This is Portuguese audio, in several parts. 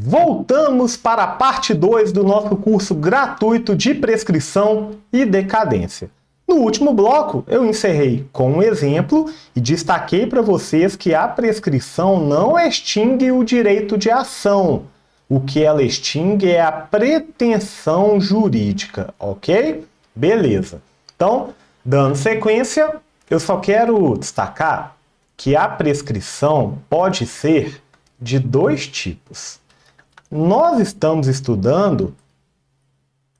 Voltamos para a parte 2 do nosso curso gratuito de prescrição e decadência. No último bloco, eu encerrei com um exemplo e destaquei para vocês que a prescrição não extingue o direito de ação. O que ela extingue é a pretensão jurídica, ok? Beleza. Então, dando sequência, eu só quero destacar que a prescrição pode ser de dois tipos. Nós estamos estudando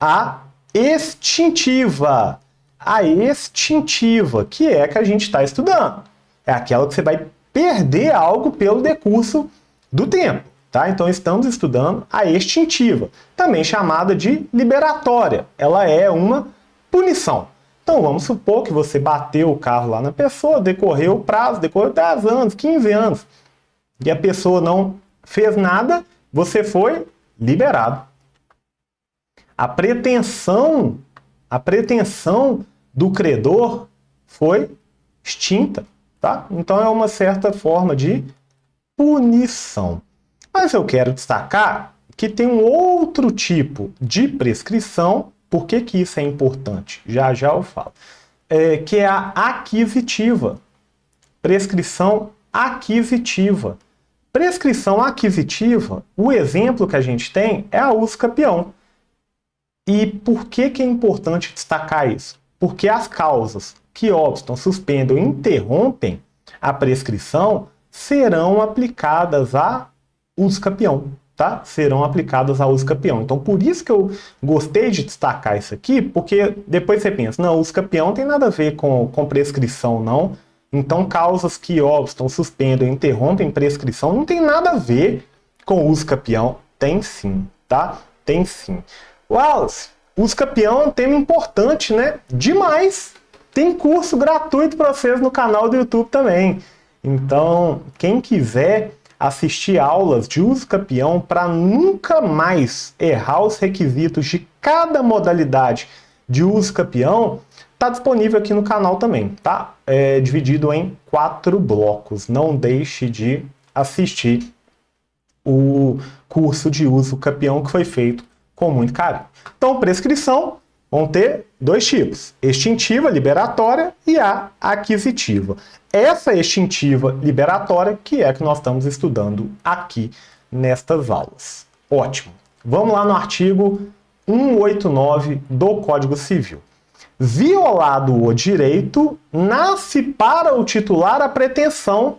a extintiva. A extintiva, que é a que a gente está estudando. É aquela que você vai perder algo pelo decurso do tempo. Tá? Então, estamos estudando a extintiva, também chamada de liberatória. Ela é uma punição. Então, vamos supor que você bateu o carro lá na pessoa, decorreu o prazo, decorreu 10 anos, 15 anos, e a pessoa não fez nada, você foi liberado. A pretensão do credor foi extinta. Tá? Então, é uma certa forma de punição. Mas eu quero destacar que tem um outro tipo de prescrição. Por que que isso é importante? Já já eu falo. Que é a aquisitiva. Prescrição aquisitiva. Prescrição aquisitiva, o exemplo que a gente tem é a uso capião. E por que que é importante destacar isso? Porque as causas que obstam, suspendem ou interrompem a prescrição serão aplicadas a uso capião, tá? Serão aplicadas ao uso capião. Então, por isso que eu gostei de destacar isso aqui, porque depois você pensa, não, uso capião não tem nada a ver com prescrição, não. Então, causas que obstam, suspendem, interrompem prescrição não tem nada a ver com uso capião. Tem sim, tá? Tem sim. Wallace, uso capião é um tema importante, né? Demais! Tem curso gratuito para vocês no canal do YouTube também. Então, quem quiser assistir aulas de uso capião para nunca mais errar os requisitos de cada modalidade de uso capião, está disponível aqui no canal também, tá? É dividido em 4 blocos. Não deixe de assistir o curso de uso capião que foi feito com muito carinho. Então, prescrição, vão ter 2 tipos. Extintiva, liberatória, e a aquisitiva. Essa extintiva liberatória que é a que nós estamos estudando aqui nestas aulas. Ótimo. Vamos lá no artigo 189 do Código Civil. Violado o direito, nasce para o titular a pretensão.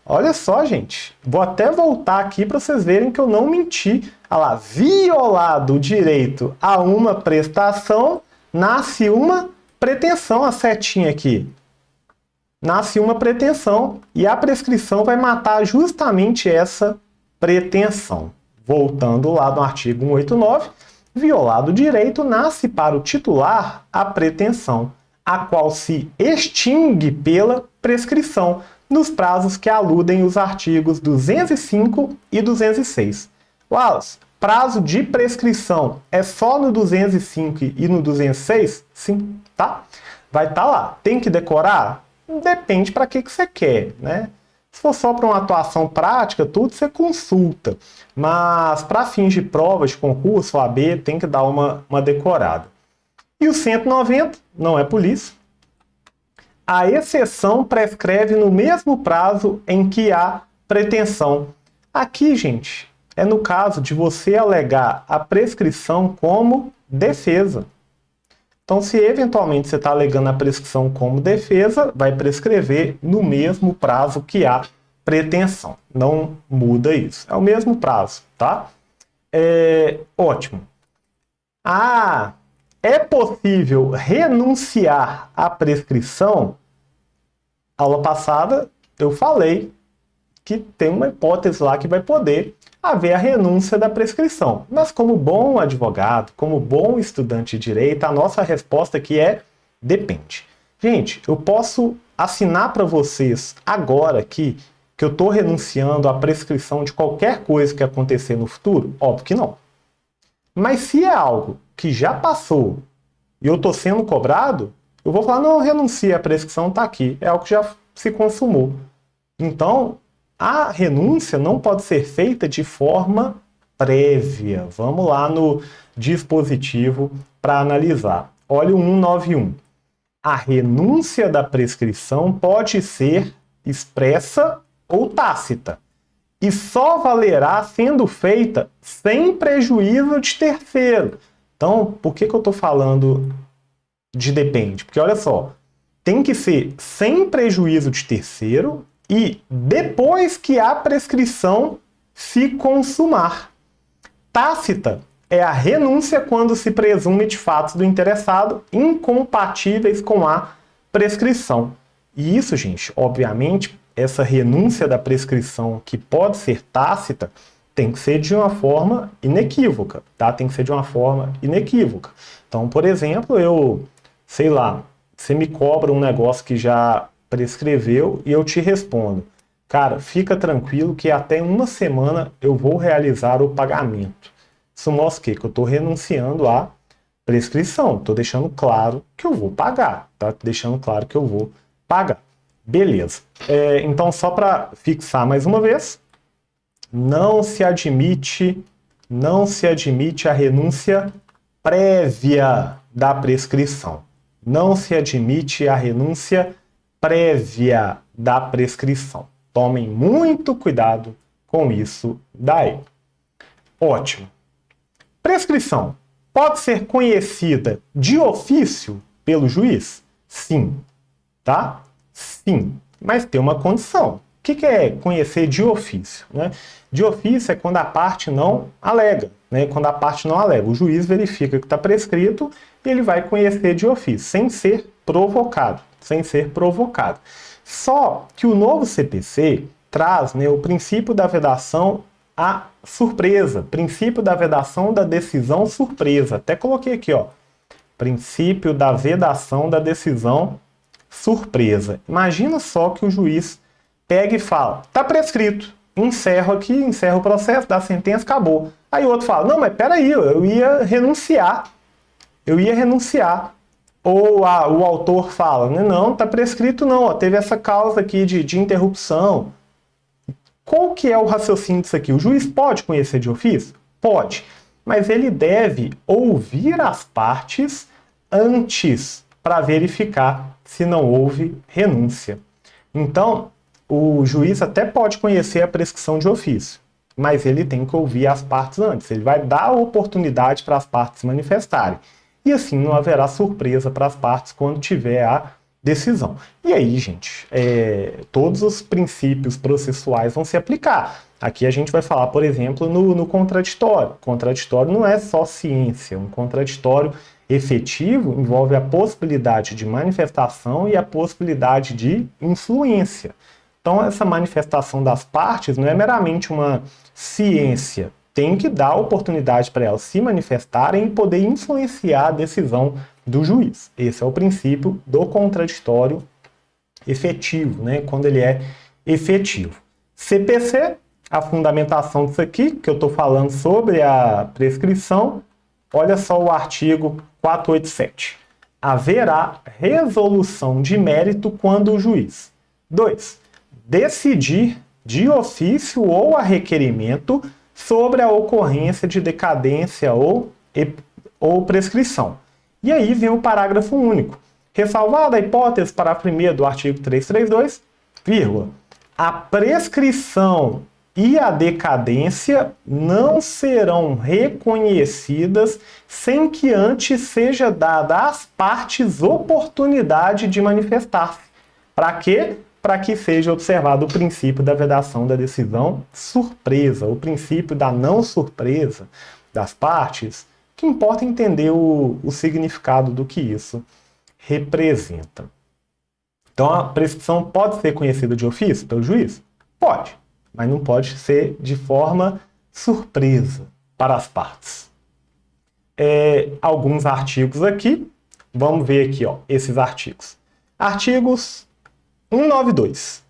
Olha só, gente. Vou até voltar aqui para vocês verem que eu não menti. Olha lá. Violado o direito a uma prestação, nasce uma pretensão. A setinha aqui. Nasce uma pretensão e a prescrição vai matar justamente essa pretensão. Voltando lá no artigo 189, violado o direito, nasce para o titular a pretensão, a qual se extingue pela prescrição, nos prazos que aludem os artigos 205 e 206. Wallace, prazo de prescrição é só no 205 e no 206? Sim, tá? Vai estar lá. Tem que decorar? Depende para que você quer, né? Se for só para uma atuação prática, tudo você consulta. Mas para fins de provas de concurso, OAB, tem que dar uma decorada. E o 190, não é por isso. A exceção prescreve no mesmo prazo em que há pretensão. Aqui, gente, é no caso de você alegar a prescrição como defesa. Então, se eventualmente você está alegando a prescrição como defesa, vai prescrever no mesmo prazo que há pretensão. Não muda isso. É o mesmo prazo, tá? Ótimo. É possível renunciar à prescrição? Aula passada eu falei que tem uma hipótese lá que vai poder haver a renúncia da prescrição. Mas como bom advogado, como bom estudante de direito, a nossa resposta aqui é depende. Gente, eu posso assinar para vocês agora aqui que eu estou renunciando à prescrição de qualquer coisa que acontecer no futuro? Óbvio que não. Mas se é algo que já passou e eu estou sendo cobrado, eu vou falar, não, renuncie, a prescrição está aqui. É algo que já se consumou. Então, a renúncia não pode ser feita de forma prévia. Vamos lá no dispositivo para analisar. Olha o 191. A renúncia da prescrição pode ser expressa ou tácita, e só valerá sendo feita sem prejuízo de terceiro. Então, por que eu estou falando de depende? Porque olha só, tem que ser sem prejuízo de terceiro e depois que a prescrição se consumar. Tácita é a renúncia quando se presume de fatos do interessado incompatíveis com a prescrição. E isso, gente, obviamente, essa renúncia da prescrição que pode ser tácita tem que ser de uma forma inequívoca, tá? Tem que ser de uma forma inequívoca. Então, por exemplo, sei lá, você me cobra um negócio que já prescreveu e eu te respondo, cara, fica tranquilo que até uma semana eu vou realizar o pagamento. Isso mostra o quê? Que eu estou renunciando à prescrição. Estou deixando claro que eu vou pagar. Tá? Deixando claro que eu vou pagar. Beleza. Então, só para fixar mais uma vez, não se admite a renúncia prévia da prescrição. Não se admite a renúncia prévia da prescrição. Tomem muito cuidado com isso daí. Ótimo. Prescrição pode ser conhecida de ofício pelo juiz? Sim. Tá? Sim. Mas tem uma condição. O que é conhecer de ofício? Né? De ofício é quando a parte não alega. Né? Quando a parte não alega. O juiz verifica que está prescrito e ele vai conhecer de ofício, sem ser provocado. Sem ser provocado. Só que o novo CPC traz, né, o princípio da vedação à surpresa. Princípio da vedação da decisão surpresa. Até coloquei aqui, ó. Princípio da vedação da decisão surpresa. Imagina só que o juiz pega e fala, tá prescrito, encerro aqui, encerro o processo, dá a sentença, acabou. Aí o outro fala, não, mas peraí, eu ia renunciar. Ou o autor fala, não, tá prescrito não, ó, teve essa causa aqui de interrupção. Qual que é o raciocínio disso aqui? O juiz pode conhecer de ofício? Pode, mas ele deve ouvir as partes antes para verificar se não houve renúncia. Então, o juiz até pode conhecer a prescrição de ofício, mas ele tem que ouvir as partes antes. Ele vai dar a oportunidade para as partes se manifestarem. E assim não haverá surpresa para as partes quando tiver a decisão. E aí, gente, todos os princípios processuais vão se aplicar. Aqui a gente vai falar, por exemplo, no contraditório. Contraditório não é só ciência. Um contraditório efetivo envolve a possibilidade de manifestação e a possibilidade de influência. Então, essa manifestação das partes não é meramente uma ciência. Tem que dar oportunidade para elas se manifestarem e poder influenciar a decisão do juiz. Esse é o princípio do contraditório efetivo, né? Quando ele é efetivo. CPC, a fundamentação disso aqui, que eu estou falando sobre a prescrição, olha só o artigo 487. Haverá resolução de mérito quando o juiz 2. Decidir de ofício ou a requerimento sobre a ocorrência de decadência ou prescrição. E aí vem o parágrafo único. Ressalvada a hipótese parágrafo 1º do artigo 332, vírgula, a prescrição e a decadência não serão reconhecidas sem que antes seja dada às partes oportunidade de manifestar-se. Para quê? Para que seja observado o princípio da vedação da decisão surpresa, o princípio da não surpresa das partes, que importa entender o significado do que isso representa. Então, a prescrição pode ser conhecida de ofício pelo juiz? Pode, mas não pode ser de forma surpresa para as partes. Alguns artigos aqui, vamos ver aqui, ó, esses artigos. Artigos 192.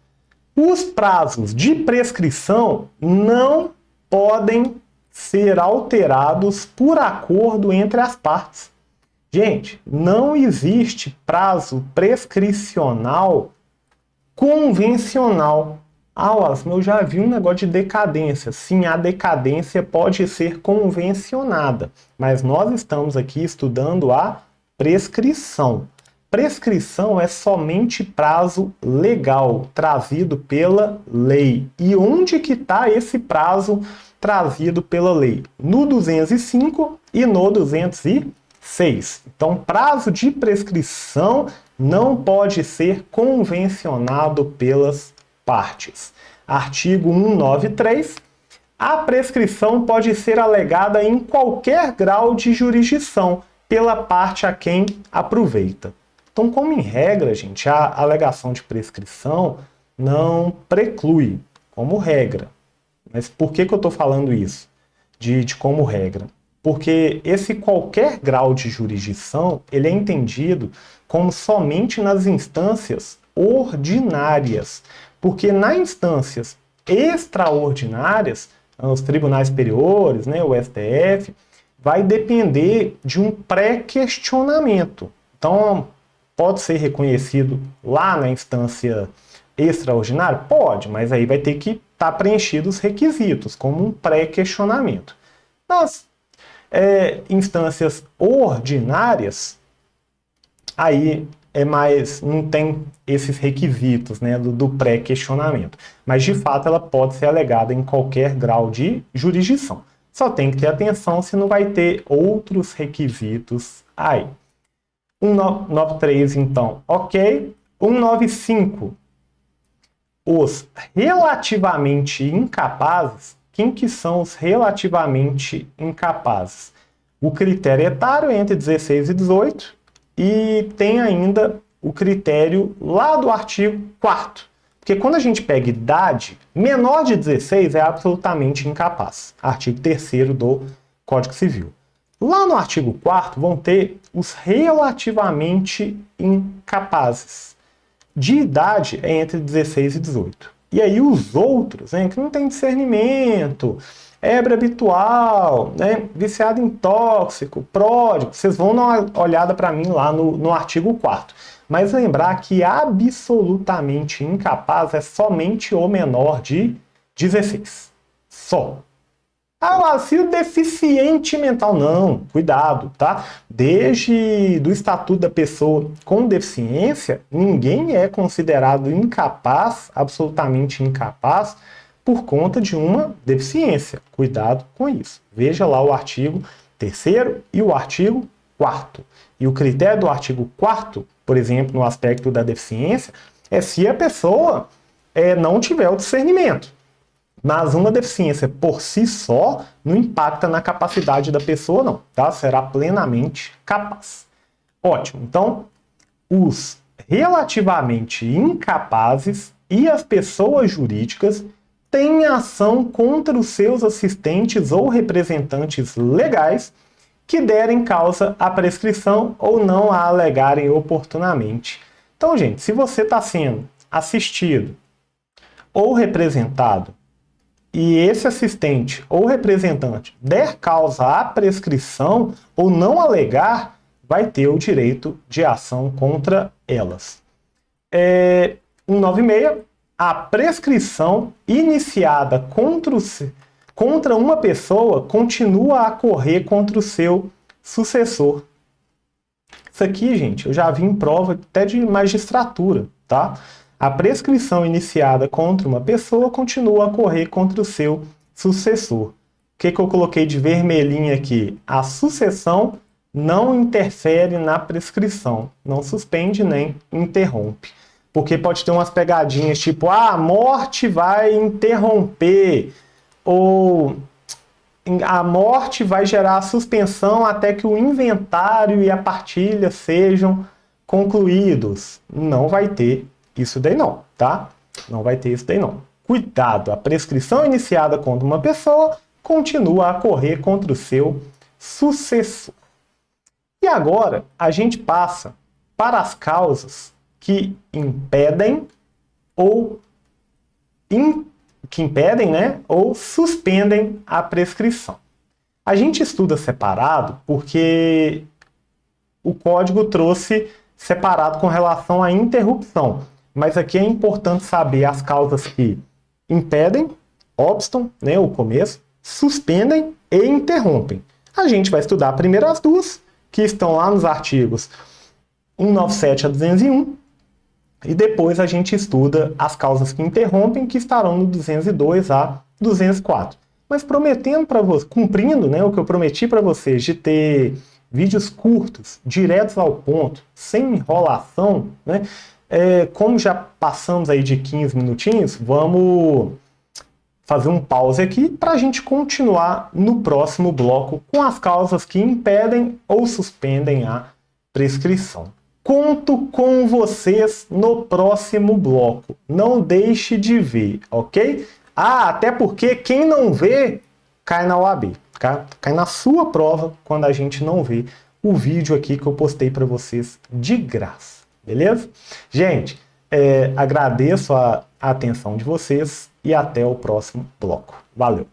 Os prazos de prescrição não podem ser alterados por acordo entre as partes. Gente, não existe prazo prescricional convencional. Ah, Wallace, eu já vi um negócio de decadência. Sim, a decadência pode ser convencionada, mas nós estamos aqui estudando a prescrição. Prescrição é somente prazo legal, trazido pela lei. E onde que está esse prazo trazido pela lei? No 205 e no 206. Então, prazo de prescrição não pode ser convencionado pelas partes. Artigo 193. A prescrição pode ser alegada em qualquer grau de jurisdição pela parte a quem aproveita. Então, como em regra, gente, a alegação de prescrição não preclui, como regra. Mas por que eu estou falando isso? De como regra? Porque esse qualquer grau de jurisdição, ele é entendido como somente nas instâncias ordinárias. Porque nas instâncias extraordinárias, os tribunais superiores, né, o STF, vai depender de um pré-questionamento. Então, pode ser reconhecido lá na instância extraordinária? Pode, mas aí vai ter que estar preenchidos os requisitos, como um pré-questionamento. Nas instâncias ordinárias, aí não tem esses requisitos, né, do pré-questionamento. Mas, de fato, ela pode ser alegada em qualquer grau de jurisdição. Só tem que ter atenção se não vai ter outros requisitos aí. 193, então, ok. 195. Os relativamente incapazes. Quem que são os relativamente incapazes? O critério etário é entre 16 e 18 e tem ainda o critério lá do artigo 4º. Porque quando a gente pega idade, menor de 16 é absolutamente incapaz. Artigo 3º do Código Civil. Lá no artigo 4º vão ter os relativamente incapazes. De idade é entre 16 e 18. E aí os outros, né, que não tem discernimento, ébrio habitual, né, viciado em tóxico, pródigo, vocês vão dar uma olhada para mim lá no artigo 4º. Mas lembrar que absolutamente incapaz é somente o menor de 16. Só. Ah, o auxílio deficiente mental. Não, cuidado, tá? Desde do estatuto da pessoa com deficiência, ninguém é considerado incapaz, absolutamente incapaz, por conta de uma deficiência. Cuidado com isso. Veja lá o artigo 3º e o artigo 4º. E o critério do artigo 4º, por exemplo, no aspecto da deficiência, é se a pessoa não tiver o discernimento. Mas uma deficiência por si só não impacta na capacidade da pessoa, não, tá? Será plenamente capaz. Ótimo. Então, os relativamente incapazes e as pessoas jurídicas têm ação contra os seus assistentes ou representantes legais que derem causa à prescrição ou não a alegarem oportunamente. Então, gente, se você está sendo assistido ou representado e esse assistente ou representante der causa à prescrição ou não alegar, vai ter o direito de ação contra elas. 196. A prescrição iniciada contra uma pessoa continua a correr contra o seu sucessor. Isso aqui, gente, eu já vi em prova até de magistratura, tá? A prescrição iniciada contra uma pessoa continua a correr contra o seu sucessor. O que eu coloquei de vermelhinho aqui? A sucessão não interfere na prescrição, não suspende nem interrompe. Porque pode ter umas pegadinhas tipo, a morte vai interromper, ou a morte vai gerar a suspensão até que o inventário e a partilha sejam concluídos. Não vai ter isso daí não, tá? Não vai ter isso daí não. Cuidado, a prescrição iniciada contra uma pessoa continua a correr contra o seu sucessor. E agora a gente passa para as causas que impedem ou né, ou suspendem a prescrição. A gente estuda separado porque o código trouxe separado com relação à interrupção. Mas aqui é importante saber as causas que impedem, obstam, né, o começo, suspendem e interrompem. A gente vai estudar primeiro as duas, que estão lá nos artigos 197 a 201, e depois a gente estuda as causas que interrompem, que estarão no 202 a 204. Mas prometendo para vocês, cumprindo, né, o que eu prometi para vocês, de ter vídeos curtos, diretos ao ponto, sem enrolação, né? Como já passamos aí de 15 minutinhos, vamos fazer um pause aqui para a gente continuar no próximo bloco com as causas que impedem ou suspendem a prescrição. Conto com vocês no próximo bloco. Não deixe de ver, ok? Até porque quem não vê, cai na OAB. Cai na sua prova quando a gente não vê o vídeo aqui que eu postei para vocês de graça. Beleza? Gente, agradeço a atenção de vocês e até o próximo bloco. Valeu!